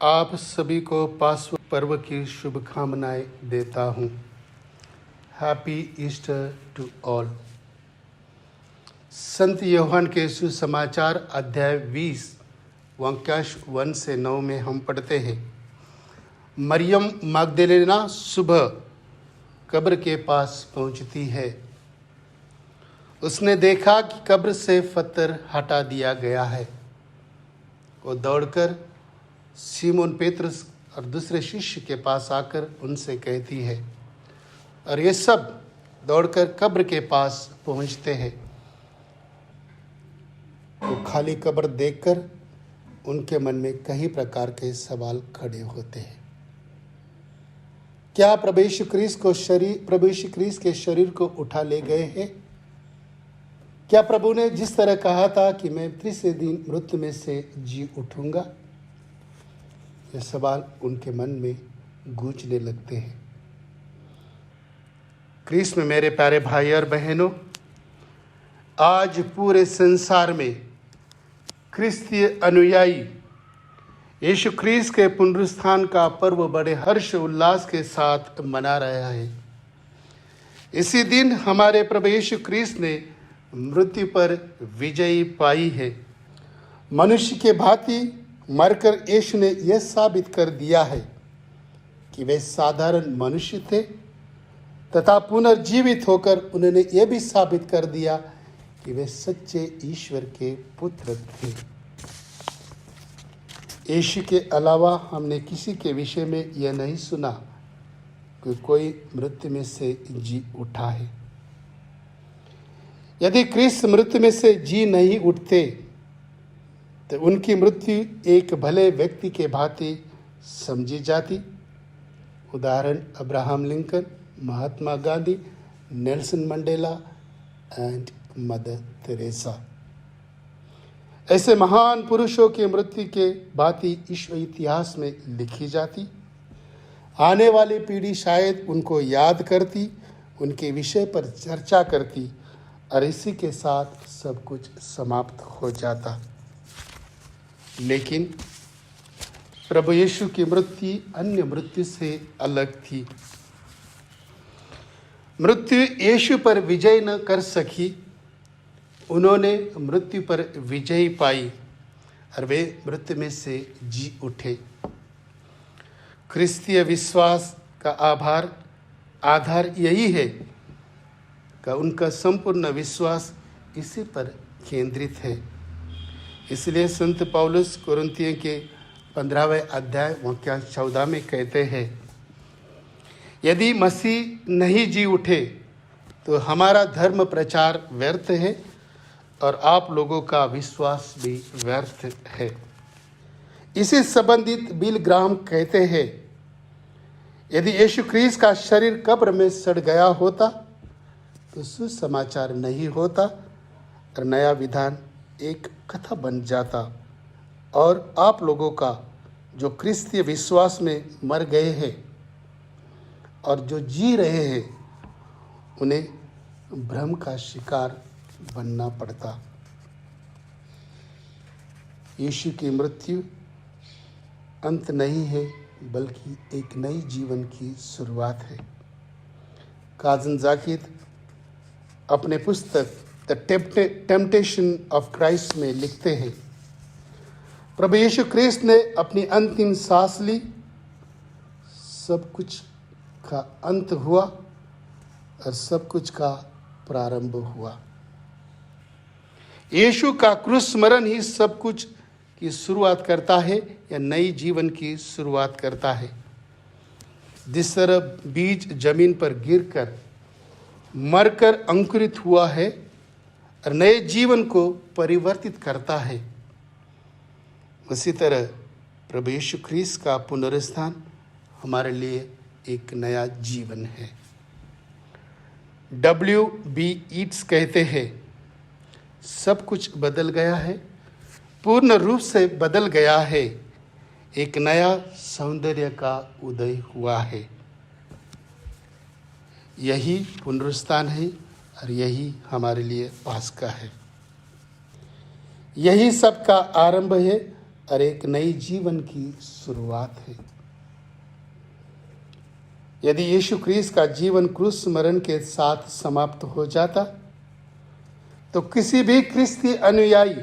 आप सभी को पास्व पर्व की शुभकामनाएं देता हूं। Happy Easter to all. संत यूहन्ना के सुसमाचार अध्याय 20 वाक्यांश 1 से 9 में हम पढ़ते हैं, मरियम मगदलेना सुबह कब्र के पास पहुंचती है। उसने देखा कि कब्र से पत्थर हटा दिया गया है। वो दौड़कर सीमोन पेत्रस और दूसरे शिष्य के पास आकर उनसे कहती है, और ये सब दौड़कर कब्र के पास पहुंचते हैं। वो खाली कब्र देखकर उनके मन में कई प्रकार के सवाल खड़े होते हैं। क्या प्रभु यीशु ख्रीस्त के शरीर को उठा ले गए हैं? क्या प्रभु ने जिस तरह कहा था कि मैं तीसरे दिन मृत्यु में से जी उठूंगा? ये सवाल उनके मन में गूंजने लगते हैं। ख्रीस्त में मेरे प्यारे भाई और बहनों, आज पूरे संसार में ख्रिस्तीय अनुयायी यीशु ख्रीस्त के पुनरुत्थान का पर्व बड़े हर्ष उल्लास के साथ मना रहा है। इसी दिन हमारे प्रभु यीशु ख्रीस्त ने मृत्यु पर विजय पाई है। मनुष्य के भांति मरकर यीशु ने यह साबित कर दिया है कि वे साधारण मनुष्य थे तथा पुनर्जीवित होकर उन्होंने यह भी साबित कर दिया कि वे सच्चे ईश्वर के पुत्र थे। यीशु के अलावा हमने किसी के विषय में यह नहीं सुना कि कोई मृत्यु में से जी उठा है। यदि ख्रीस्त मृत्यु में से जी नहीं उठते तो उनकी मृत्यु एक भले व्यक्ति के भांति समझी जाती। उदाहरण Abraham Lincoln, Mahatma Gandhi, Nelson Mandela and Mother Teresa. ऐसे महान पुरुषों की मृत्यु के भांति ईश्वर इतिहास में लिखी जाती। आने वाली पीढ़ी शायद उनको याद करती, उनके विषय पर चर्चा करती और इसी के साथ सब कुछ समाप्त हो जाता। लेकिन प्रभु यीशु की मृत्यु अन्य मृत्यु से अलग थी। मृत्यु यीशु पर विजय न कर सकी, उन्होंने मृत्यु पर विजय पाई और वे मृत्यु में से जी उठे। क्रिस्तीय विश्वास का आधार यही है कि उनका संपूर्ण विश्वास इसी पर केंद्रित है। इसलिए संत पौलुस कुरिन्थियों के 15वें अध्याय वाक्यांश 14 में कहते हैं, यदि मसीह नहीं जी उठे तो हमारा धर्म प्रचार व्यर्थ है और आप लोगों का विश्वास भी व्यर्थ है। इसी संबंधित बिल ग्राहम कहते हैं, यदि यीशु ख्रीस्त का शरीर कब्र में सड़ गया होता तो सुसमाचार नहीं होता और नया विधान एक कथा बन जाता, और आप लोगों का जो क्रिस्तीय विश्वास में मर गए हैं और जो जी रहे हैं उन्हें भ्रम का शिकार बनना पड़ता। यीशु की मृत्यु अंत नहीं है बल्कि एक नई जीवन की शुरुआत है। काज़न जाकिर अपने पुस्तक द टेम्पटेशन ऑफ क्राइस्ट में लिखते हैं, प्रभु यीशु ख्रीस्त ने अपनी अंतिम सांस ली, सब कुछ का अंत हुआ और सब कुछ का प्रारंभ हुआ। यीशु का क्रूस मरण ही सब कुछ की शुरुआत करता है या नई जीवन की शुरुआत करता है। जिस तरह बीज जमीन पर गिरकर मरकर अंकुरित हुआ है और नए जीवन को परिवर्तित करता है, उसी तरह प्रभु यीशु ख्रीस्त का पुनरुत्थान हमारे लिए एक नया जीवन है। W.B. ईट्स कहते हैं, सब कुछ बदल गया है, पूर्ण रूप से बदल गया है, एक नया सौंदर्य का उदय हुआ है। यही पुनरुत्थान है और यही हमारे लिए पास्का है। यही सब का आरंभ है और एक नई जीवन की शुरुआत है। यदि यीशु क्रिस्त का जीवन क्रूस मरण के साथ समाप्त हो जाता तो किसी भी ख्रिस्ती अनुयायी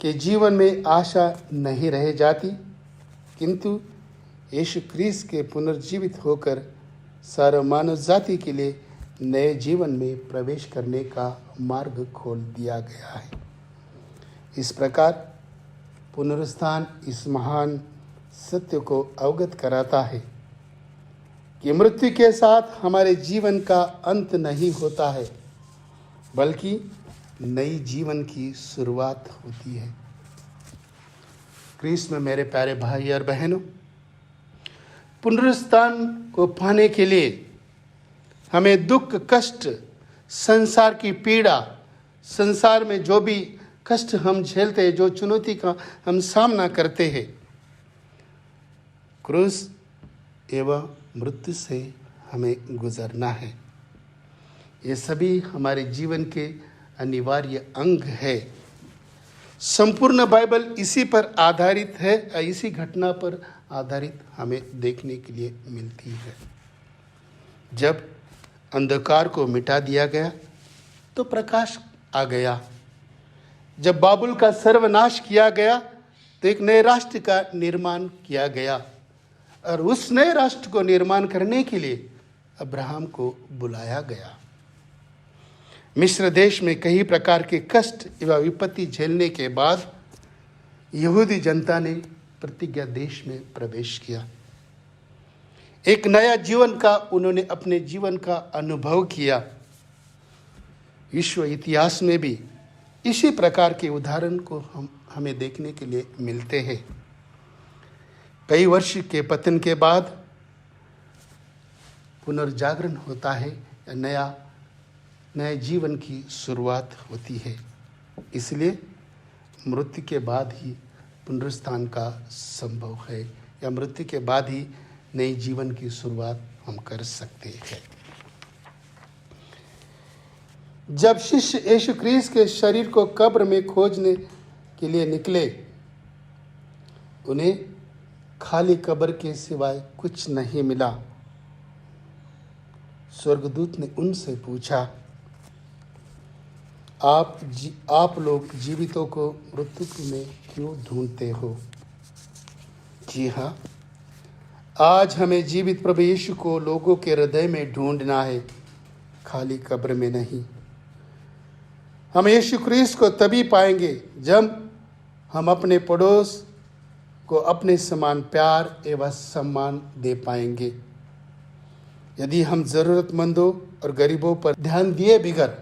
के जीवन में आशा नहीं रह जाती, किंतु यीशु क्रिस्त के पुनर्जीवित होकर सारा मानव जाति के लिए नए जीवन में प्रवेश करने का मार्ग खोल दिया गया है। इस प्रकार पुनरुत्थान इस महान सत्य को अवगत कराता है कि मृत्यु के साथ हमारे जीवन का अंत नहीं होता है, बल्कि नई जीवन की शुरुआत होती है। क्रिस्त में मेरे प्यारे भाई और बहनों, पुनरुत्थान को पाने के लिए हमें दुख, कष्ट, संसार की पीड़ा, संसार में जो भी कष्ट हम झेलते हैं, जो चुनौती का हम सामना करते हैं, क्रूस एवं मृत्यु से हमें गुजरना है। ये सभी हमारे जीवन के अनिवार्य अंग है। संपूर्ण बाइबल इसी पर आधारित है, इसी घटना पर आधारित हमें देखने के लिए मिलती है। जब अंधकार को मिटा दिया गया तो प्रकाश आ गया। जब बाबुल का सर्वनाश किया गया तो एक नए राष्ट्र का निर्माण किया गया, और उस नए राष्ट्र को निर्माण करने के लिए अब्राहम को बुलाया गया। मिस्र देश में कई प्रकार के कष्ट एवं विपत्ति झेलने के बाद यहूदी जनता ने प्रतिज्ञा देश में प्रवेश किया। एक नया जीवन का उन्होंने अपने जीवन का अनुभव किया। विश्व इतिहास में भी इसी प्रकार के उदाहरण को हमें देखने के लिए मिलते हैं। कई वर्ष के पतन के बाद पुनर्जागरण होता है, नए जीवन की शुरुआत होती है। इसलिए मृत्यु के बाद ही पुनरुत्थान का संभव है, या मृत्यु के बाद ही नई जीवन की शुरुआत हम कर सकते हैं। जब शिष्य यीशु क्रिस्त के शरीर को कब्र में खोजने के लिए निकले, उन्हें खाली कब्र के सिवाय कुछ नहीं मिला। स्वर्गदूत ने उनसे पूछा, आप लोग जीवितों को मृत्यु में क्यों ढूंढते हो? जी हाँ, आज हमें जीवित प्रभु यीशु को लोगों के हृदय में ढूंढना है, खाली कब्र में नहीं। हम यीशु क्रिस्त को तभी पाएंगे जब हम अपने पड़ोस को अपने समान प्यार एवं सम्मान दे पाएंगे। यदि हम ज़रूरतमंदों और गरीबों पर ध्यान दिए बिगर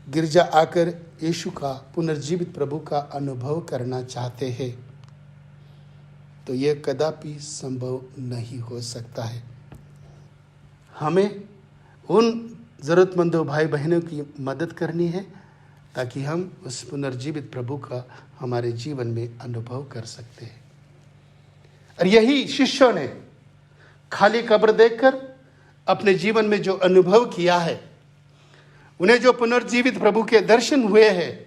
गिरजा आकर यीशु का पुनर्जीवित प्रभु का अनुभव करना चाहते हैं, तो यह कदापि संभव नहीं हो सकता है। हमें उन ज़रूरतमंदों भाई बहनों की मदद करनी है ताकि हम उस पुनर्जीवित प्रभु का हमारे जीवन में अनुभव कर सकते हैं। और यही शिष्यों ने खाली कब्र देखकर अपने जीवन में जो अनुभव किया है, उन्हें जो पुनर्जीवित प्रभु के दर्शन हुए हैं,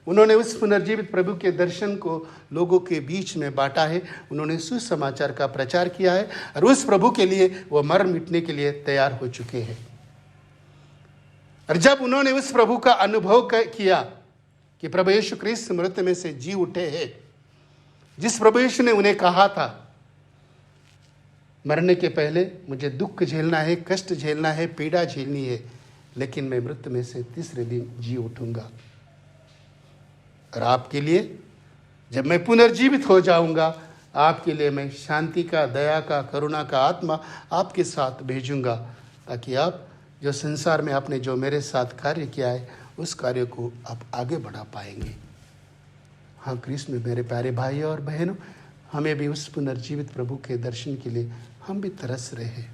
उन्होंने उस पुनर्जीवित प्रभु के दर्शन को लोगों के बीच में बांटा है। उन्होंने सुसमाचार का प्रचार किया है और उस प्रभु के लिए वो मर मिटने के लिए तैयार हो चुके हैं। और जब उन्होंने उस प्रभु का अनुभव किया कि प्रभु यीशु क्रिस्त मृत्यु में से जी उठे हैं, जिस प्रभु यीशु ने उन्हें कहा था, मरने के पहले मुझे दुख झेलना है, कष्ट झेलना है, पीड़ा झेलनी है, लेकिन मैं मृत्यु में से तीसरे दिन जी उठूंगा। और आपके लिए जब मैं पुनर्जीवित हो जाऊंगा, आपके लिए मैं शांति का, दया का, करुणा का आत्मा आपके साथ भेजूंगा, ताकि आप जो संसार में आपने जो मेरे साथ कार्य किया है, उस कार्य को आप आगे बढ़ा पाएंगे। हाँ, कृष्ण में मेरे प्यारे भाई और बहनों, हमें भी उस पुनर्जीवित प्रभु के दर्शन के लिए हम भी तरस रहे हैं।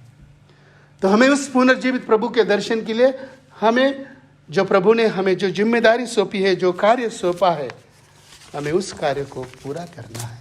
तो हमें उस पुनर्जीवित प्रभु के दर्शन के लिए हमें जो प्रभु ने हमें जो जिम्मेदारी सौंपी है, जो कार्य सौंपा है, हमें उस कार्य को पूरा करना है।